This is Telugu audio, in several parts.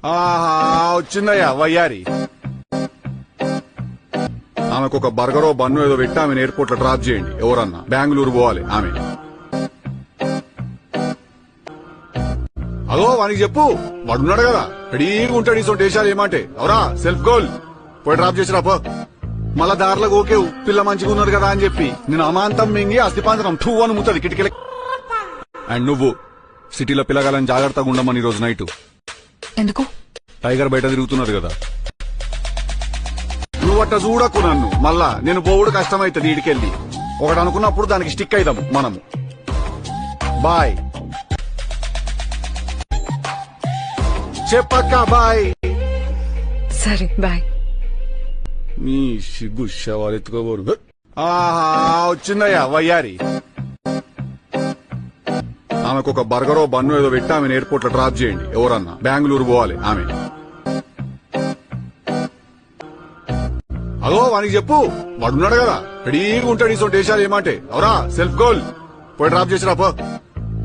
ఆహా వచ్చిందయ్యా వయ్యారి. ఆమెకు ఒక బర్గరో బన్ను ఏదో పెట్టి ఆమెను ఎయిర్పోర్ట్ లో డ్రాప్ చేయండి. ఎవరన్నా బెంగళూరు పోవాలి ఆమె. అదో వానికి చెప్పు, వాడున్నాడు కదా రెడీగా ఉంటాడు. ఈ సొంత దేశాలు ఏమంటే ఎవరా సెల్ఫ్ గోల్ పోయి డ్రాప్ చేసిరా పో. మళ్ళా దారిలో ఓకేవు పిల్ల మంచిగా ఉన్నారు కదా అని చెప్పి నేను అమాంతం మింగి అస్థిపాంతరం టూ అని ముత్తది కిటికీ. అండ్ నువ్వు సిటీలో పిల్లగాలని జాగ్రత్తగా ఉండమని ఈ రోజు నైట్. ఎందుకు? టైగర్ బయట తిరుగుతున్నారు కదా. నువ్వట్ట చూడకు నన్ను. మళ్ళా నేను పోవుడు కష్టమైతుంది. ఈడికెళ్ళి ఒకటి అనుకున్నప్పుడు దానికి స్టిక్ అయిదాం మనము. బాయ్ చెప్పక్క. బాయ్. సరే బాయ్. నీ సిగ్గు శవాలు ఎత్తుకోబోరు. ఆహా వచ్చిందయ్యా వయ్యారి. ఆమెకు ఒక బర్గరో బన్ను ఏదో పెట్టి ఆమెను ఎయిర్పోర్ట్ లో డ్రాప్ చేయండి. ఎవరన్నా బెంగళూరు పోవాలి ఆమె. అదో వానికి చెప్పు, వాడున్నాడు కదా రెడీగా ఉంటాడు. ఈ సొంత దేశాలు ఏమంటే ఎవరా సెల్ఫ్ గోల్ పోయి డ్రాప్ చేసిరా పో.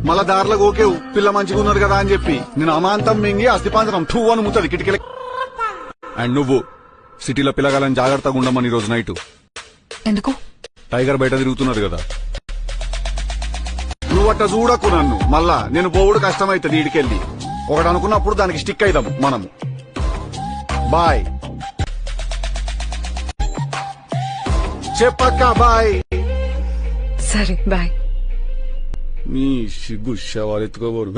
మళ్ళా దారిలో ఓకేవు పిల్ల మంచిగా ఉన్నారు కదా అని చెప్పి నేను అమాంతం మింగి అస్థిపాంతరం టూ అని ముత్తది కిటికీ. అండ్ నువ్వు సిటీలో పిల్లగాలని జాగ్రత్తగా ఉండమని ఈ రోజు నైట్. ఎందుకు? టైగర్ బయట తిరుగుతున్నారు కదా. నువ్వట్ట చూడకు నన్ను. మళ్ళా నేను పోవుడు కష్టమైతుంది. ఈడికెళ్ళి ఒకటి అనుకున్నప్పుడు దానికి స్టిక్ అయిదాం మనము. బాయ్ చెప్పక్క. బాయ్. సరే బాయ్. నీ సిగ్గు శవాలు ఎత్తుకోబోరు.